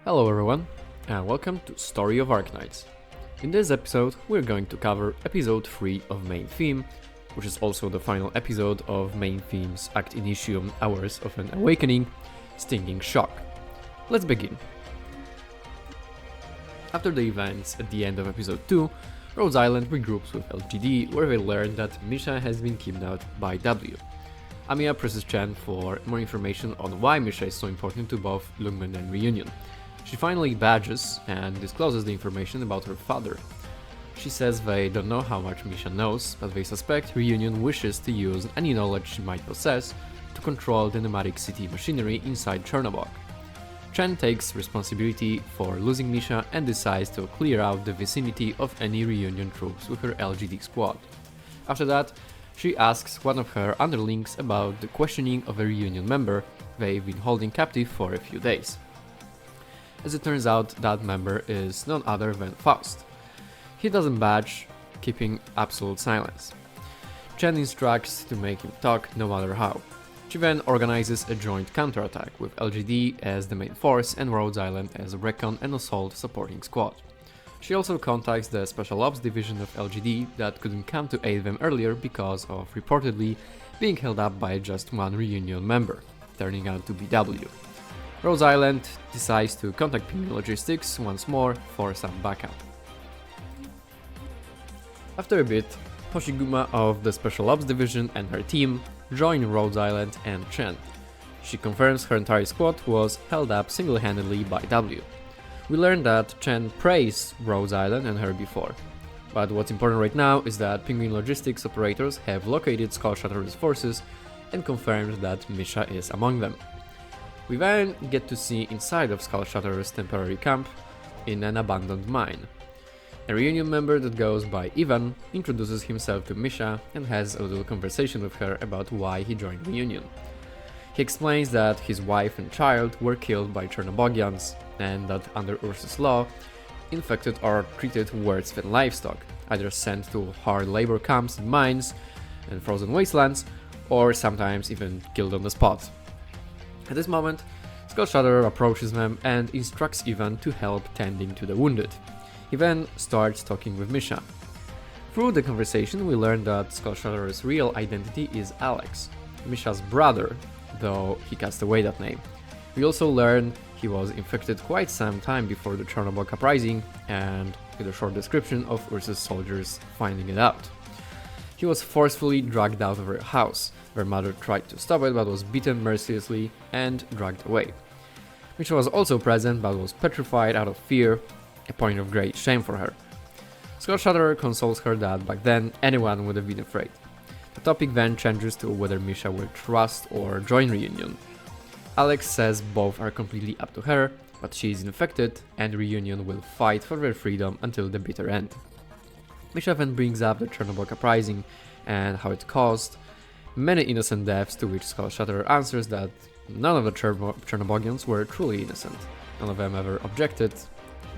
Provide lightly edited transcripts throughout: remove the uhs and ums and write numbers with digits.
Hello everyone, and welcome to Story of Arknights. In this episode, we're going to cover episode 3 of Main Theme, which is also the final episode of Main Theme's Act Initium Hours of an Awakening, Stinging Shock. Let's begin. After the events at the end of episode 2, Rhodes Island regroups with LGD, where they learn that Misha has been kidnapped by W. Amiya presses Chen for more information on why Misha is so important to both Lungmen and Reunion. She finally badges and discloses the information about her father. She says they don't know how much Misha knows, but they suspect Reunion wishes to use any knowledge she might possess to control the pneumatic city machinery inside Chernobog. Chen takes responsibility for losing Misha and decides to clear out the vicinity of any Reunion troops with her LGD squad. After that, she asks one of her underlings about the questioning of a Reunion member they've been holding captive for a few days. As it turns out, that member is none other than Faust. He doesn't badge, keeping absolute silence. Chen instructs to make him talk no matter how. She then organizes a joint counterattack with LGD as the main force and Rhodes Island as a recon and assault supporting squad. She also contacts the Special Ops division of LGD that couldn't come to aid them earlier because of reportedly being held up by just one Reunion member, turning out to be W. Rhodes Island decides to contact Penguin Logistics once more for some backup. After a bit, Hoshiguma of the Special Ops division and her team join Rhodes Island and Chen. She confirms her entire squad was held up single-handedly by W. We learn that Chen praised Rhodes Island and her before, but what's important right now is that Penguin Logistics operators have located Skullshatter's forces and confirmed that Misha is among them. We then get to see inside of Skullshatter's temporary camp in an abandoned mine. A Reunion member that goes by Ivan introduces himself to Misha and has a little conversation with her about why he joined Reunion. He explains that his wife and child were killed by Chernobygians and that under Ursus law, infected are treated worse than livestock, either sent to hard labor camps in mines and frozen wastelands, or sometimes even killed on the spot. At this moment, Skullshatter approaches them and instructs Ivan to help tending to the wounded. He then starts talking with Misha. Through the conversation, we learn that Skullshatter's real identity is Alex, Misha's brother, though he cast away that name. We also learn he was infected quite some time before the Chernobog uprising, and with a short description of Ursus soldiers finding it out. He was forcefully dragged out of her house. Their mother tried to stop it but was beaten mercilessly and dragged away. Misha was also present but was petrified out of fear, a point of great shame for her. Skullshatter consoles her that back then anyone would have been afraid. The topic then changes to whether Misha will trust or join Reunion. Alex says both are completely up to her, but she is infected and Reunion will fight for their freedom until the bitter end. Misha then brings up the Chernobog uprising and how it caused many innocent deaths, to which Skullshatter answers that none of the Chernobygians were truly innocent. None of them ever objected.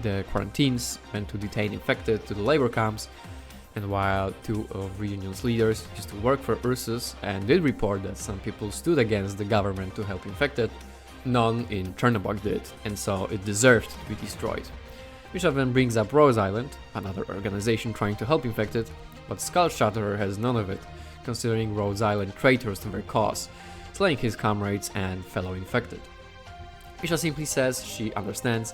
The quarantines meant to detain infected to the labor camps, and while two of Reunion's leaders used to work for Ursus and did report that some people stood against the government to help infected, none in Chernobog did, and so it deserved to be destroyed. Misha then brings up Rhodes Island, another organization trying to help infected, but Skullshatter has none of it, considering Rhodes Island traitors to their cause, slaying his comrades and fellow infected. Misha simply says she understands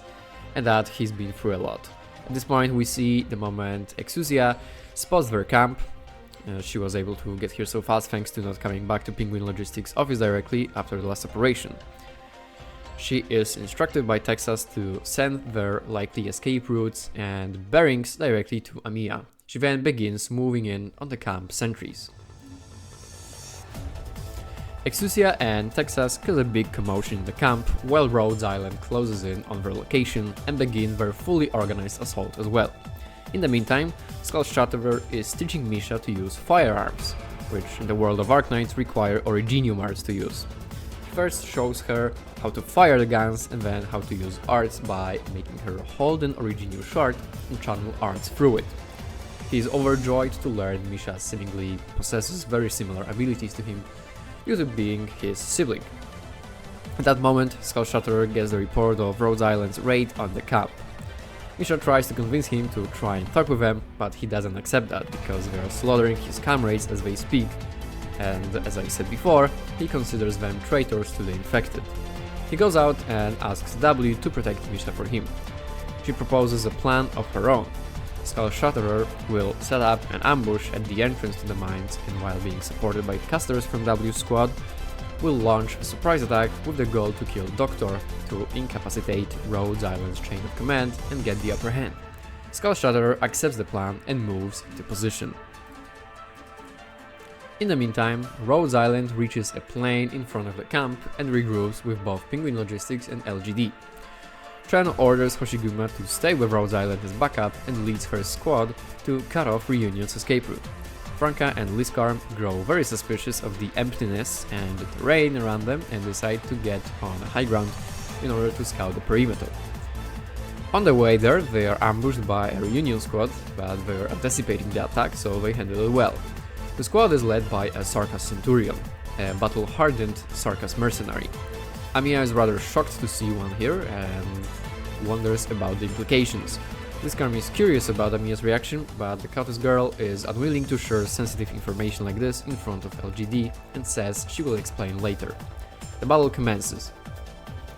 and that he's been through a lot. At this point we see the moment Exusia spots their camp. She was able to get here so fast thanks to not coming back to Penguin Logistics office directly after the last operation. She is instructed by Texas to send their likely escape routes and bearings directly to Amiya. She then begins moving in on the camp sentries. Exusia and Texas cause a big commotion in the camp, while Rhodes Island closes in on their location and begin their fully organized assault as well. In the meantime, Skullshatter is teaching Misha to use firearms, which in the world of Arknights require Originium arts to use. He first shows her how to fire the guns and then how to use arts by making her hold an Originium shard and channel arts through it. He is overjoyed to learn Misha seemingly possesses very similar abilities to him, due to being his sibling. At that moment, Skull Shatterer gets the report of Rhodes Island's raid on the camp. Misha tries to convince him to try and talk with them, but he doesn't accept that because they are slaughtering his comrades as they speak, and as I said before, he considers them traitors to the infected. He goes out and asks W to protect Misha for him. She proposes a plan of her own. Skull Shatterer will set up an ambush at the entrance to the mines, and while being supported by casters from W's squad, will launch a surprise attack with the goal to kill Doctor to incapacitate Rhodes Island's chain of command and get the upper hand. Skull Shatterer accepts the plan and moves into position. In the meantime, Rhodes Island reaches a plain in front of the camp and regroups with both Penguin Logistics and LGD. Chen orders Hoshiguma to stay with Rhodes Island as backup and leads her squad to cut off Reunion's escape route. Franca and Liskarm grow very suspicious of the emptiness and the terrain around them and decide to get on a high ground in order to scout the perimeter. On the way there, they are ambushed by a Reunion squad, but they are anticipating the attack, so they handle it well. The squad is led by a Sarkas Centurion, a battle-hardened Sarkas mercenary. Amiya is rather shocked to see one here and wonders about the implications. Liskarm is curious about Amiya's reaction, but the Countess girl is unwilling to share sensitive information like this in front of LGD and says she will explain later. The battle commences.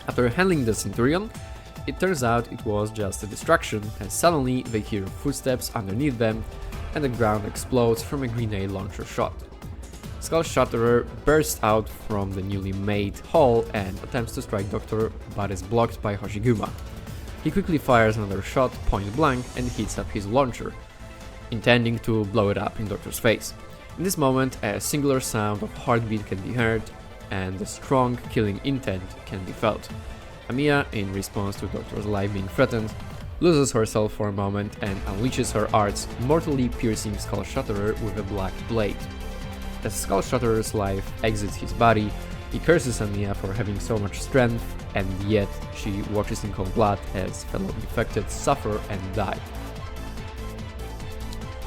After handling the Centurion, it turns out it was just a distraction, and suddenly they hear footsteps underneath them and the ground explodes from a grenade launcher shot. Skull Shatterer bursts out from the newly made hole and attempts to strike Doctor, but is blocked by Hoshiguma. He quickly fires another shot point blank and heats up his launcher, intending to blow it up in Doctor's face. In this moment, a singular sound of heartbeat can be heard, and the strong killing intent can be felt. Amiya, in response to Doctor's life being threatened, loses herself for a moment and unleashes her arts, mortally piercing Skull Shatterer with a black blade. As Skull Shatterer's life exits his body, he curses Amiya for having so much strength, and yet she watches in cold blood as fellow infected suffer and die.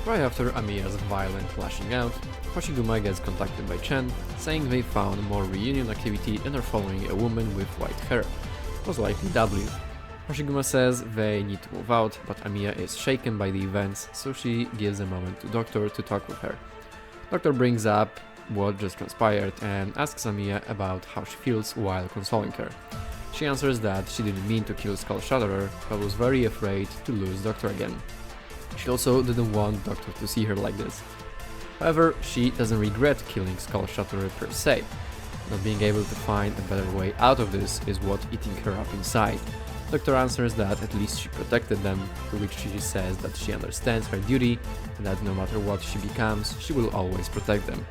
Right after Amiya's violent lashing out, Hoshiguma gets contacted by Chen, saying they found more reunion activity and are following a woman with white hair, most likely W. Hoshiguma says they need to move out, but Amiya is shaken by the events, so she gives a moment to Doctor to talk with her. Doctor brings up what just transpired and asks Amiya about how she feels while consoling her. She answers that she didn't mean to kill Skull Shatterer, but was very afraid to lose Doctor again. She also didn't want Doctor to see her like this. However, she doesn't regret killing Skull Shatterer per se. Not being able to find a better way out of this is what eating her up inside. Doctor answers that at least she protected them, to which she says that she understands her duty and that no matter what she becomes, she will always protect them.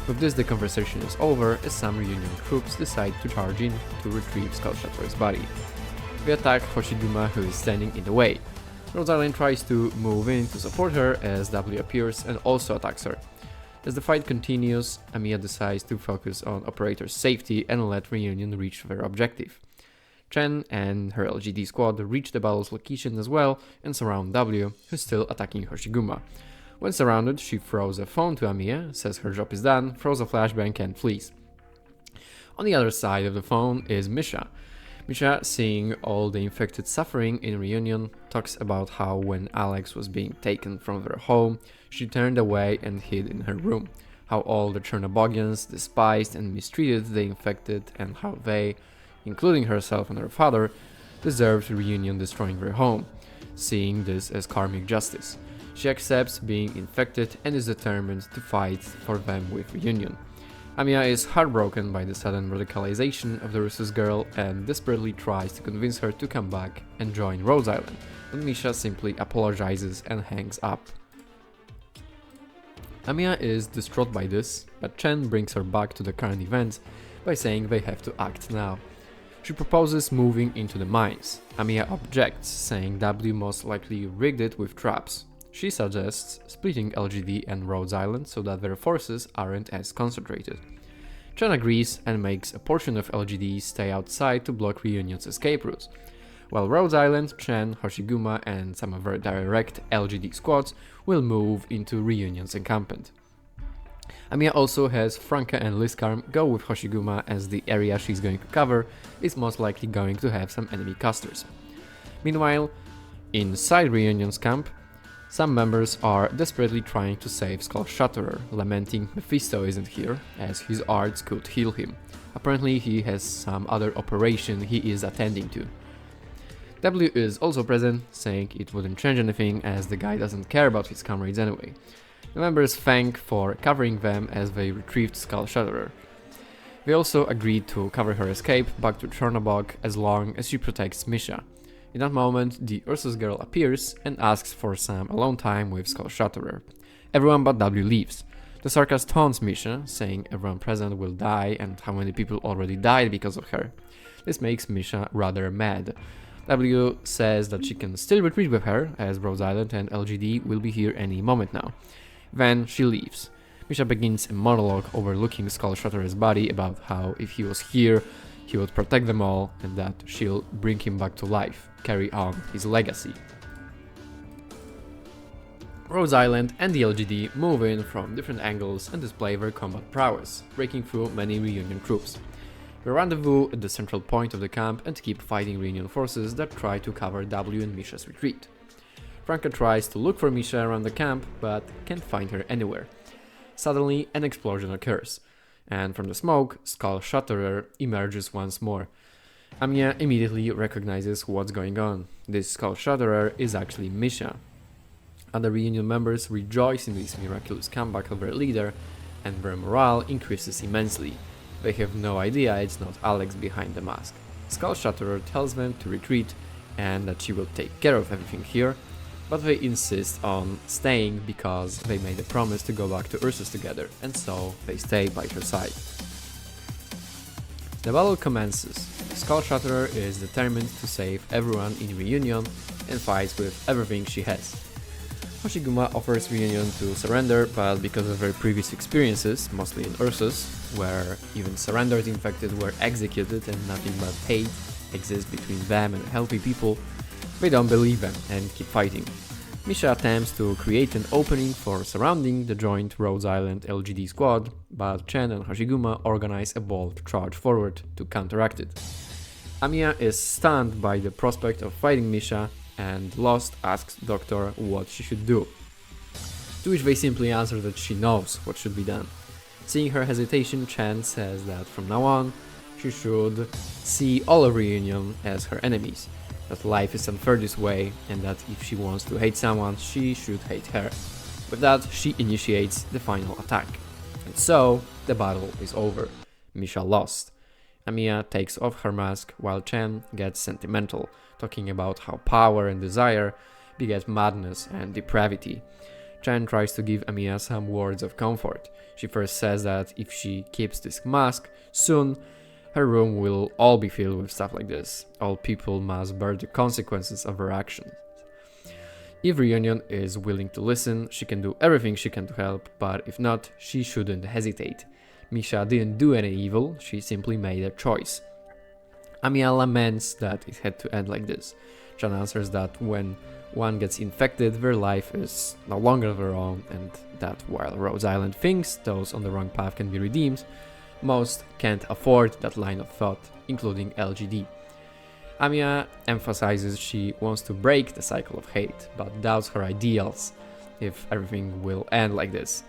With this, the conversation is over as some Reunion troops decide to charge in to retrieve Skull Shatterer's body. They attack Hoshiguma, who is standing in the way. Rhodes Island tries to move in to support her as W appears and also attacks her. As the fight continues, Amiya decides to focus on Operator's safety and let Reunion reach their objective. Chen and her LGD squad reach the battle's location as well and surround W, who's still attacking Hoshiguma. When surrounded, she throws a phone to Amiya, says her job is done, throws a flashbang and flees. On the other side of the phone is Misha. Misha, seeing all the infected suffering in Reunion, talks about how when Alex was being taken from their home, she turned away and hid in her room, how all the Chernobygians despised and mistreated the infected, and how they, including herself and her father, deserved Reunion destroying their home, seeing this as karmic justice. She accepts being infected and is determined to fight for them with Reunion. Amiya is heartbroken by the sudden radicalization of the Russus girl and desperately tries to convince her to come back and join Rhodes Island, but Misha simply apologizes and hangs up. Amiya is distraught by this, but Chen brings her back to the current events by saying they have to act now. She proposes moving into the mines. Amiya objects, saying W most likely rigged it with traps. She suggests splitting LGD and Rhodes Island so that their forces aren't as concentrated. Chen agrees and makes a portion of LGD stay outside to block Reunion's escape routes, while Rhodes Island, Chen, Hoshiguma and some of their direct LGD squads will move into Reunion's encampment. Amiya also has Franka and Liskarm go with Hoshiguma, as the area she's going to cover is most likely going to have some enemy casters. Meanwhile, inside Reunion's camp, some members are desperately trying to save Skull Shatterer, lamenting Mephisto isn't here, as his arts could heal him. Apparently he has some other operation he is attending to. W is also present, saying it wouldn't change anything as the guy doesn't care about his comrades anyway. The members thank for covering them as they retrieved Skull Shatterer. They also agreed to cover her escape back to Chernobog as long as she protects Misha. In that moment, the Ursus girl appears and asks for some alone time with Skull Shatterer. Everyone but W leaves. The Sarkaz taunts Misha, saying everyone present will die and how many people already died because of her. This makes Misha rather mad. W says that she can still retreat with her, as Rhodes Island and LGD will be here any moment now. Then she leaves. Misha begins a monologue overlooking Skull Shatterer's body about how if he was here, he would protect them all and that she'll bring him back to life, carry on his legacy. Rhodes Island and the LGD move in from different angles and display their combat prowess, breaking through many Reunion troops. They rendezvous at the central point of the camp and keep fighting Reunion forces that try to cover W and Misha's retreat. Franka tries to look for Misha around the camp, but can't find her anywhere. Suddenly, an explosion occurs, and from the smoke, Skull Shatterer emerges once more. Amiya immediately recognizes what's going on. This Skull Shatterer is actually Misha. Other Reunion members rejoice in this miraculous comeback of their leader, and their morale increases immensely. They have no idea it's not Alex behind the mask. Skull Shatterer tells them to retreat and that she will take care of everything here, but they insist on staying because they made a promise to go back to Ursus together, and so they stay by her side. The battle commences. Skull Shatterer is determined to save everyone in Reunion and fights with everything she has. Hoshiguma offers Reunion to surrender, but because of their previous experiences, mostly in Ursus, where even surrendered infected were executed and nothing but hate exists between them and healthy people, they don't believe them and keep fighting. Misha attempts to create an opening for surrounding the joint Rhodes Island LGD squad, but Chen and Hoshiguma organize a bold charge forward to counteract it. Amiya is stunned by the prospect of fighting Misha and lost asks Doctor what she should do, to which they simply answer that she knows what should be done. Seeing her hesitation, Chen says that from now on she should see all of Reunion as her enemies, that life is unfair this way and that if she wants to hate someone she should hate her. With that, she initiates the final attack. And so the battle is over. Misha lost. Amiya takes off her mask while Chen gets sentimental, talking about how power and desire beget madness and depravity. Chen tries to give Amiya some words of comfort. She first says that if she keeps this mask, soon her room will all be filled with stuff like this. All people must bear the consequences of their actions. If Reunion is willing to listen, she can do everything she can to help, but if not, she shouldn't hesitate. Misha didn't do any evil, she simply made a choice. Amiya laments that it had to end like this. Chen answers that when one gets infected, their life is no longer their own, and that while Rhodes Island thinks those on the wrong path can be redeemed, most can't afford that line of thought, including LGD. Amiya emphasizes she wants to break the cycle of hate, but doubts her ideals if everything will end like this.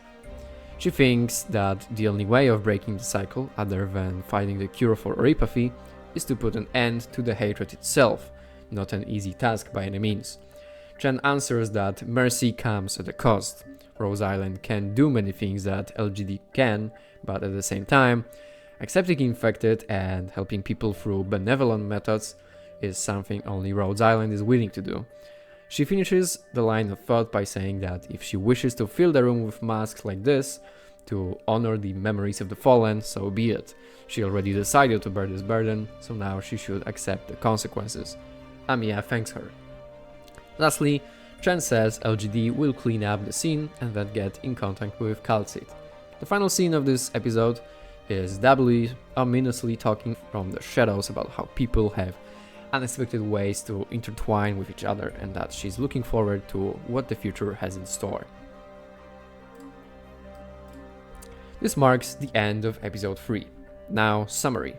She thinks that the only way of breaking the cycle, other than finding the cure for oripathy, is to put an end to the hatred itself, not an easy task by any means. Chen answers that mercy comes at a cost. Rhodes Island can do many things that LGD can, but at the same time, accepting infected and helping people through benevolent methods is something only Rhodes Island is willing to do. She finishes the line of thought by saying that if she wishes to fill the room with masks like this, to honor the memories of the fallen, so be it. She already decided to bear this burden, so now she should accept the consequences. Amiya thanks her. Lastly, Chen says LGD will clean up the scene and then get in contact with Calcite. The final scene of this episode is W ominously talking from the shadows about how people have unexpected ways to intertwine with each other and that she's looking forward to what the future has in store. This marks the end of episode 3. Now, summary.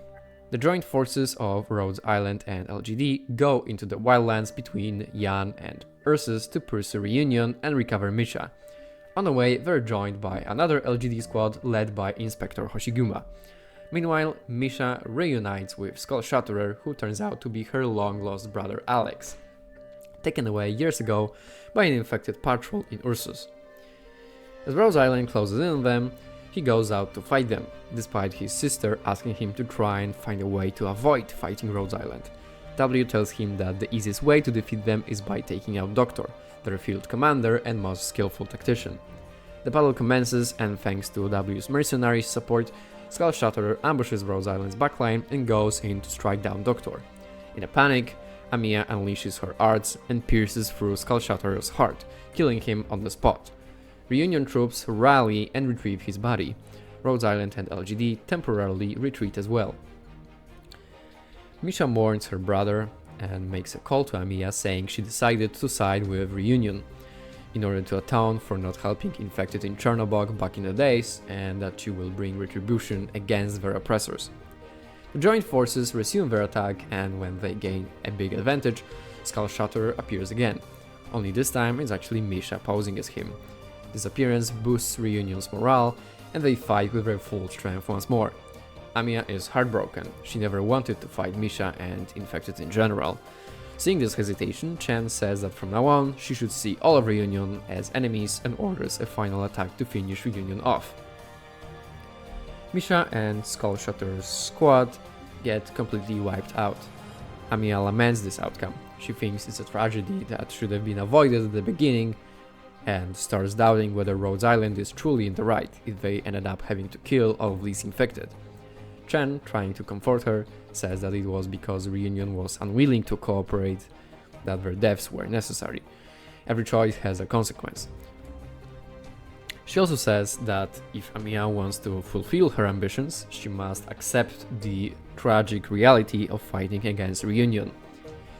The joint forces of Rhodes Island and LGD go into the wildlands between Yan and Ursus to pursue Reunion and recover Misha. On the way, they're joined by another LGD squad led by Inspector Hoshiguma. Meanwhile, Misha reunites with Skull Shatterer, who turns out to be her long-lost brother Alex, taken away years ago by an infected patrol in Ursus. As Rhodes Island closes in on them, he goes out to fight them, despite his sister asking him to try and find a way to avoid fighting Rhodes Island. W tells him that the easiest way to defeat them is by taking out Doctor, their field commander and most skillful tactician. The battle commences, and thanks to W's mercenary support, Skull Shatterer ambushes Rhodes Island's backline and goes in to strike down Doctor. In a panic, Amiya unleashes her arts and pierces through Skull Shatterer's heart, killing him on the spot. Reunion troops rally and retrieve his body. Rhodes Island and LGD temporarily retreat as well. Misha mourns her brother and makes a call to Amiya saying she decided to side with Reunion in order to atone for not helping infected in Chernobog back in the days, and that she will bring retribution against their oppressors. The joint forces resume their attack, and when they gain a big advantage, Skull Shatterer appears again. Only this time it's actually Misha posing as him. This appearance boosts Reunion's morale, and they fight with their full strength once more. Amiya is heartbroken. She never wanted to fight Misha and infected in general. Seeing this hesitation, Chen says that from now on she should see all of Reunion as enemies and orders a final attack to finish Reunion off. Misha and Skull Shatterer's squad get completely wiped out. Amiya laments this outcome. She thinks it's a tragedy that should have been avoided at the beginning, and starts doubting whether Rhodes Island is truly in the right if they ended up having to kill all of these infected. Chen, trying to comfort her, says that it was because Reunion was unwilling to cooperate that their deaths were necessary. Every choice has a consequence. She also says that if Amiya wants to fulfill her ambitions, she must accept the tragic reality of fighting against Reunion.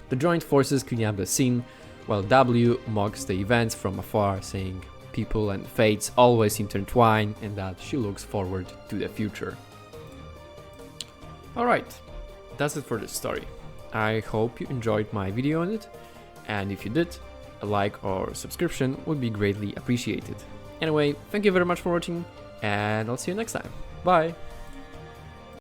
The joint forces clean up the scene, while W mocks the events from afar, saying people and fates always intertwine and that she looks forward to the future. Alright, that's it for this story. I hope you enjoyed my video on it, and if you did, a like or subscription would be greatly appreciated. Anyway, thank you very much for watching, and I'll see you next time. Bye!